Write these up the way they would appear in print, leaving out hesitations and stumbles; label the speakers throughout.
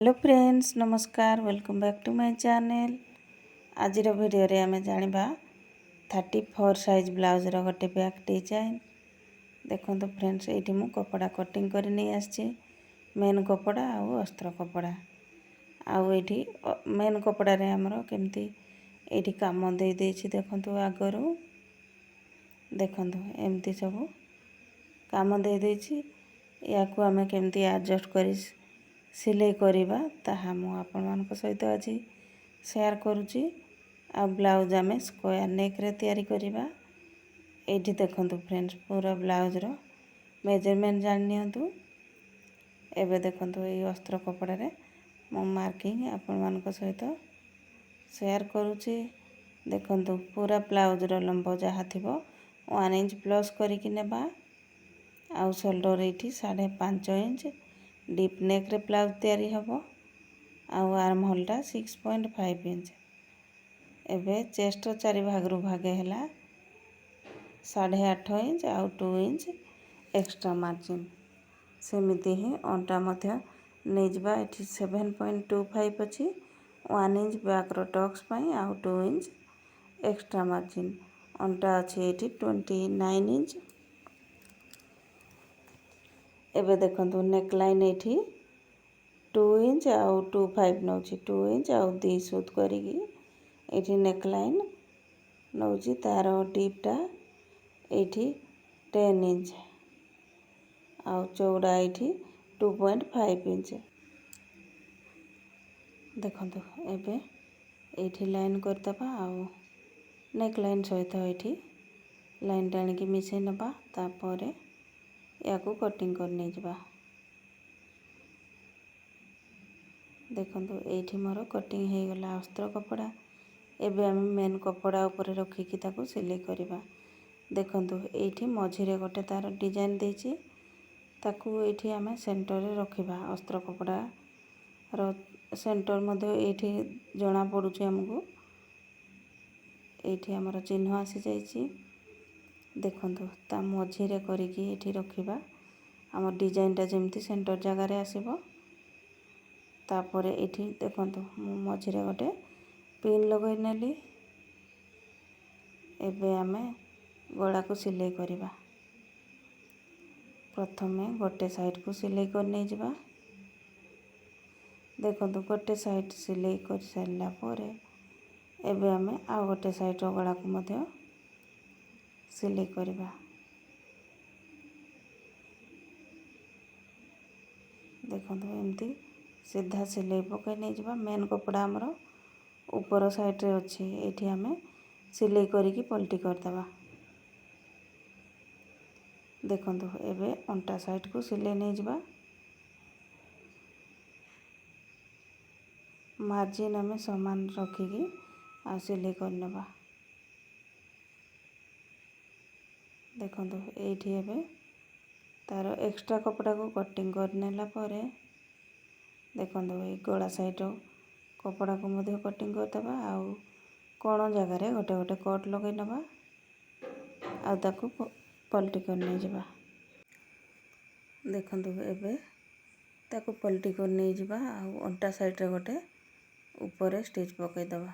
Speaker 1: Hello friends नमस्कार welcome back to my channel. आज video रे आमे जानिबा 34 साइज ब्लाउज रो गोटे बैक डिजाइन। देखो तो फ्रेंड्स एठी मु कपड़ा कटिंग कर नहीं आछि मेन कपड़ा आ अस्त्र कपड़ा आउ एठी मेन कपड़ा रे हमरो केमती एठी काम दे देछि। देखंतु आगरु देखंतु एमती सब काम दे देछि या को आमे केमती एडजस्ट करि सिलाई करिबा ताहा मु आपण मानक सहित आज शेयर करूची। आ ब्लाउज आमे स्क्वायर नेक रे तयारी करिबा। एठी देखंतु फ्रेंड्स पूरा ब्लाउज रो मेजरमेंट जान नियंतु। एबे देखंतु ए अस्त्र कपड़ा रे मु मार्किंग आपण मानक सहित शेयर करूची। देखंतु पूरा ब्लाउज रो लंब जहा थिबो 1 इंच प्लस करी कि नेबा। आउ शोल्डर एठी 5.5 इंच डीप नेक रे ब्लाउज तैयारी हबो। आउ आर्म होल टा 6.5 इंच। एबे चेस्ट रो 4 भाग रु भागे हला 8.5 इंच आउ 2 इंच एक्स्ट्रा मार्जिन। सेमिति ही अंटा मध्य नै जबा एठी 7.25 अछि 1 इंच बैक रो टक्स पई आउ 2 इंच एक्स्ट्रा मार्जिन। अंटा अछि एठी 29 इंच। एबे देखंतु नेक लाइन एठी 2 इंच आउ 2.5 नौची 2 इंच आउ 2 सूत करिगी एठी नेक लाइन नौची। तार डीप टा एठी 10 इंच आउ चौड़ा एठी 2.5 इंच। देखंतु एबे एठी लाइन करतबा आउ नेक लाइन सहित एठी लाइन टाणी की मिसे नबा। तापरे याकू कटिंग कर नै जबा। देखंतु एठी मोर कटिंग हे गला अस्त्र कपड़ा। एबे हम मेन कपड़ा ऊपर रखी की ताको सिलाई करबा। देखंतु एठी मझी रे गोटे तार डिजाइन देछि ताकू एठी हमें सेंटर रे रखिबा। अस्त्र कपड़ा रो सेंटर मध्ये एठी जना पडुछि हमकु एठी हमर चिन्ह आसी जाइछि। देखंतु ता मझी रे करी की एठी रखिबा। हमर डिजाइन टा जेमती सेंटर जगह रे आसीबो। तापरे एठी देखंतु मु मझी रे गोटे पिन लगै नेली। एबे हमें गळा को सिलाई करबा। प्रथमे गोटे साइड को सिलाई कर नै जबा। देखंतु गोटे साइड सिलाई कर सारला परे एबे हमें आ गोटे साइड रो गळा को मध्य सिलाई करबा। देखंतु एमती सीधा सिलाई पकै नै जबा। मेन कपड़ा हमरो ऊपर साइड रे अछि एठी हमें सिलाई करी की पलटी कर दबा। देखंतु एबे अंटा साइड को सिलाई नै जबा। मार्जिन हमें समान रखी की आ सिलाई कर नबा। देखंतु एठी एबे तार एक्स्ट्रा कपड़ा को कटिंग कर नेला परे देखंतु ए गळा साइड रो कपड़ा को मध्य कटिंग कर दबा। आउ कोण जगह रे गोटे गोटे कट लगै नबा आ ताको पलटी कर नै जबा। देखंतु एबे ताको पलटी कर नै जबा। आउ अंटा साइड रे गोटे ऊपर स्टिच पकै दबा।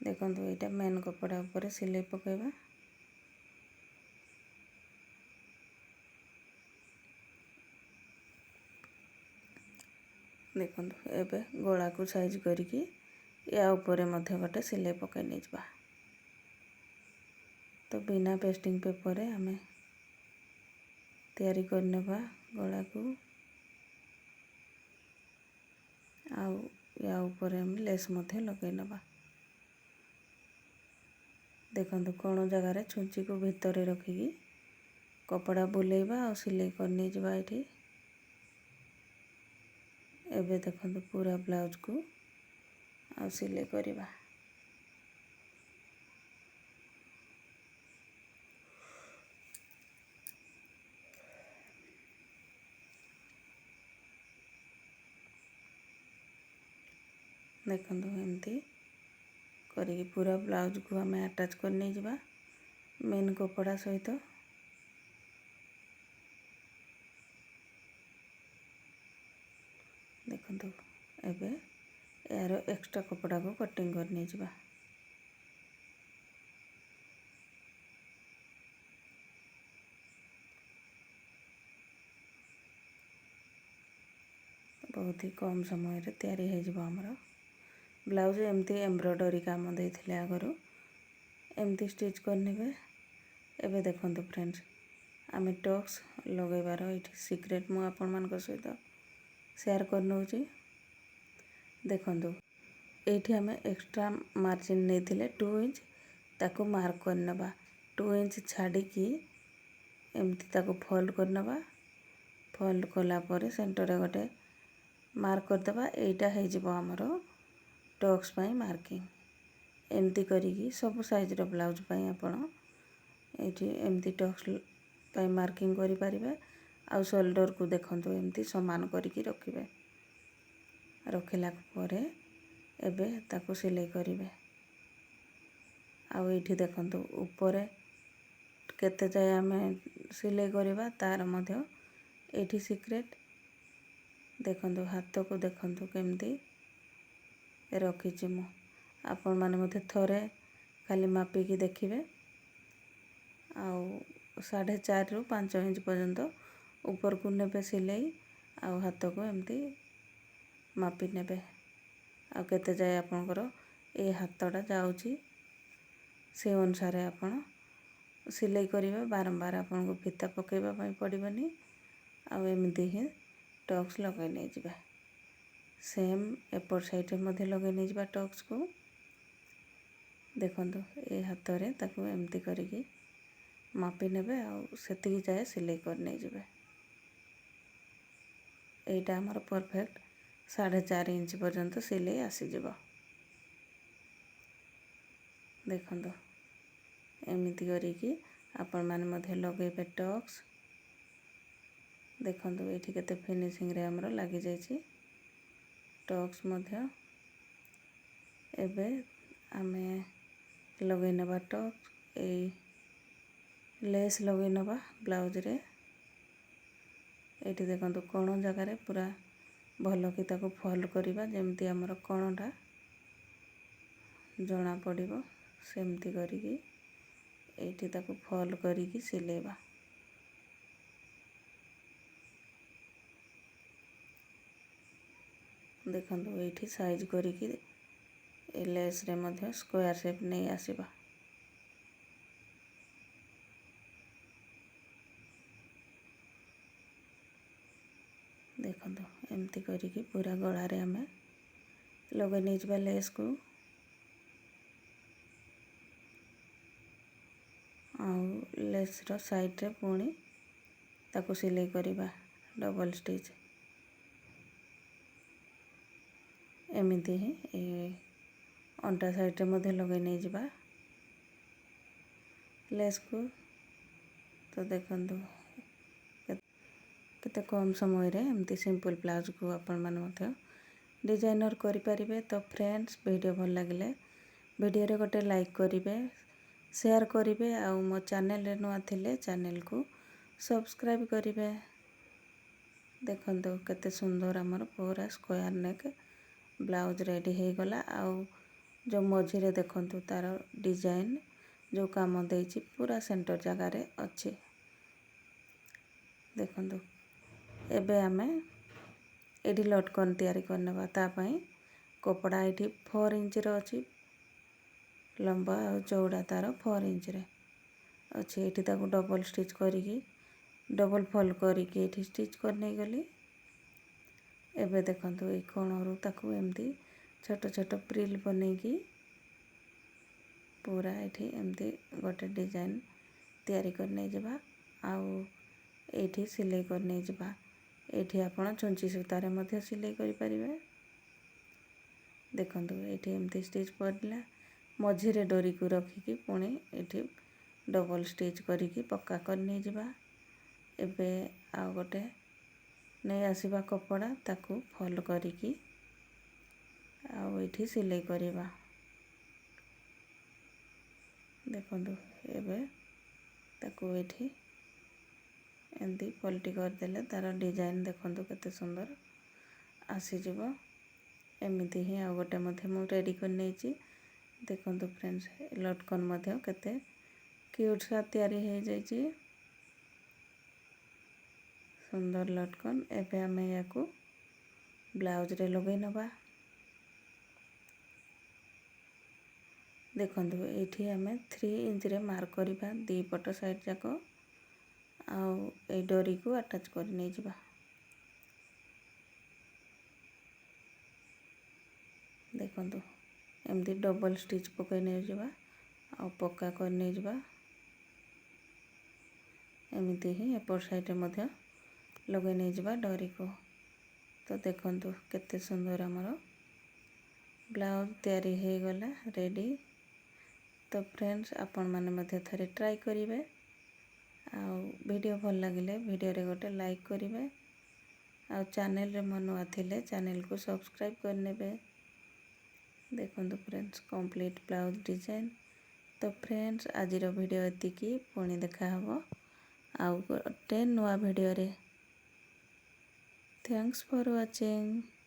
Speaker 1: देखंतु एटा मेन कपड़ा ऊपर सिलाई पकैबा। देखंतु एबे गळा को साइज करी की या ऊपर मध्य गोटे सिलाई पकै नै जबा। तो बिना पेस्टिंग पेपर रे हमें तैयारी कर नेबा गळा को। आउ या ऊपर हम लेस मध्य लगै नबा। देखंतु कोण जगह रे छुंची को भीतर रे रखी की कपड़ा बुलेइबा आ सिलाई कर नै जबा। एठी एबे देखंतु पूरा ब्लाउज को आ सिलाई करबा। देखंतु एमती करी पूरा ब्लाउज को हमें अटैच कर नै जबा मेन कपड़ा सहित। ଦେଖନ୍ତୁ ଏବେ यार एक्स्ट्रा कपड़ा को कटिंग करनी जावा। बहुत ही कम समय रे तैयारी हो जावा हमर ब्लाउज। एमती एम्ब्रॉयडरी काम देइथिले आगरो एमती स्टिच करनेबे। एबे देखंतु फ्रेंड्स आमे टक्स लगेबार एठी सीक्रेट मु आपण मान को सहित शेयर करनोची। देखंतु एठी आमे एक्स्ट्रा मार्जिन नेथिले 2 इंच ताको मार्क करनबा। 2 इंच छाड़ी की एमती ताको फोल्ड करनबा। फोल्ड कला परे सेंटर रे गोटे मार्क कर देबा। एटा हे जिवो हमरो टक्स पई मार्किंग। एमती करिकी सब साइज रो ब्लाउज पई आपण एठी एमती टक्स पई मार्किंग करि परिबे। आ शोल्डर को देखंतु एमती समान करिकी रखिबे। रखिला परे एबे ताको सिलाई करिबे। आ एठी देखंतु ऊपर केते जाय आमे सिलाई करिबा तार मध्य एठी सीक्रेट। देखंतु हाथ को देखंतु केमती रखिछि मु। आपण माने मते थोरे खाली मापी की देखिबे। आउ 4.5 रु 5 इंच पर्यंत ऊपर को नेबे सिलाई। आउ हाथ को एमती मापी नेबे। आ केते जाय आपनकर ए हाथटा जाउची से अनुसार आपण सिलाई करिबे। बारंबार आपन को फीता पकेबा पई पड़िबनी। आ एमती ही टक्स लगाई नै जिबा। सेम एपर साइड रे मध्ये लगाई नै जिबा टक्स को। देखंतु ए हाथ रे ताको एमती करिकी मापी नेबे। आ सेतिकी जाय सिलाई कर नै जिबे। एटा हमर परफेक्ट 4.5 इंच पर्यंत सिलाई आसी जिवो। देखंतु एमिति करिकी आपण माने मध्ये लगेबे टक्स। देखंतु एठी केते फिनिशिंग रे हमरो लागि जायछि टक्स मध्ये। एबे आमे लगै नबा टक्स ए लेस लगै नबा ब्लाउज रे। एठी देखंतु कोण जगह रे पूरा भलो की ताको फोल्ड करिबा जेमती हमरो कोणटा जणा पड़िबो। सेमती करिकी एठी ताको फोल्ड करिकी सिलेबा। देखंतु एठी साइज करिकी ए लेस रे मध्ये स्क्वायर शेप नै आसीबा। देखंतु एमती करिकी पूरा गळा रे हमें लगे नै जिबा लेस को। आउ लेस रो साइड रे पुणी ताको सिलाई करिबा डबल स्टिच। एमिति ही ए अंटा साइड रे मध्ये लगे नै जिबा लेस को। तो देखंतु केते कम समय रे एमती सिंपल ब्लाउज को आपण मान मध्ये डिजाइनर करि परिबे। तो फ्रेंड्स वीडियो भल लागिले वीडियो रे गोटे लाइक करिवे, शेयर करिवे। आ मो चैनल रे नुआ थिले चैनल को सब्सक्राइब करिवे। देखंतु केते सुंदर हमर पूरा स्क्वायर नेक ब्लाउज रेडी हे गला। आ जो मझी रे देखंतु तार डिजाइन जो काम देइछि पूरा सेंटर जगह रे अछि। देखंतु एबे आमे एडी लटकन तैयारी करनबा। ता पई कपड़ा एठी 4 इंच रे अछि लंबा और चौड़ा तार 4 इंच रे अछि। एठी ताको डबल स्टिच करिकी डबल फोल्ड करिकी एठी स्टिच कर नै गली। एबे देखंतु ए कोणरू ताको एमती छोट छोट प्रिल बनेकी पूरा एठी एमती गोटे डिजाइन तैयारी कर नै जिबा। आउ एठी सिलाई कर नै जिबा। एठी आपण चुंची सूता रे मध्ये सिलाई करि परिबे। देखंतु एठी एमती स्टिच पड़ला मझी रे डोरी को रखिकी पुणी एठी डबल स्टिच करिकी पक्का कर नै जिबा। एबे आ गोटे नै आसीबा कपड़ा ताको फोल्ड करिकी आउ एठी सिलाई करिबा। देखंतु एबे ताको एठी एमती पलटी कर देले तार डिजाइन देखंतु केते सुंदर। ଆସିଯିବ। ଏମିତି ହିଁ ଆଉ ଗୋଟେ ମଧ୍ୟ ମୁଁ ରେଡ଼ି କରି ନେଇଛି। ଦେଖନ୍ତୁ ଫ୍ରେଣ୍ଡସ୍, ଲଟକନ୍ ମଧ୍ୟ କେତେ କ୍ୟୁଟ୍ ସା ତିଆରି ହେଇଯାଇଛି। ସୁନ୍ଦର ଲଟକନ୍। ଏବେ ଆମେ ୟାକୁ ବ୍ଲାଉଜରେ ଲଗାଇ ନେବା। ଦେଖନ୍ତୁ ଏଇଠି ଆମେ 3 ଇଞ୍ଚରେ ମାର୍କ କରିବା ଦୁଇ ପଟ ସାଇଡ଼୍ ଯାକ, ଆଉ ଏଇ ଡୋରିକୁ ଆଟାଚ୍ କରି ନେଇଯିବା। ଦେଖନ୍ତୁ ଏମିତି ଡବଲ୍ ଷ୍ଟିଚ୍ ପକାଇ ନେଇଯିବା ଆଉ ପକ୍କା କରି ନେଇଯିବା। ଏମିତି ହିଁ ଏପଟ ସାଇଡ଼୍ରେ ମଧ୍ୟ ଲଗାଇ ନେଇଯିବା ଡୋରିକୁ। ତ ଦେଖନ୍ତୁ କେତେ ସୁନ୍ଦର ଆମର ବ୍ଲାଉଜ୍ ତିଆରି ହେଇଗଲା, ରେଡ଼ି। ତ ଫ୍ରେଣ୍ଡସ୍, ଆପଣମାନେ ମଧ୍ୟ ଥରେ ଟ୍ରାଏ କରିବେ। ଆଉ ଭିଡ଼ିଓ ଭଲ ଲାଗିଲେ ଭିଡ଼ିଓରେ ଗୋଟେ ଲାଇକ୍ କରିବେ, ଆଉ ଚ୍ୟାନେଲରେ ନୂଆ ଥିଲେ ଚ୍ୟାନେଲକୁ ସବସ୍କ୍ରାଇବ୍ କରିନେବେ। ଦେଖନ୍ତୁ ଫ୍ରେଣ୍ଡସ୍, କମ୍ପ୍ଲିଟ୍ ବ୍ଲାଉଜ୍ ଡିଜାଇନ୍। ତ ଫ୍ରେଣ୍ଡସ୍, ଆଜିର ଭିଡ଼ିଓ ଏତିକି। ପୁଣି ଦେଖା ହେବ ଆଉ ଗୋଟେ ନୂଆ ଭିଡ଼ିଓରେ। Thanks for watching.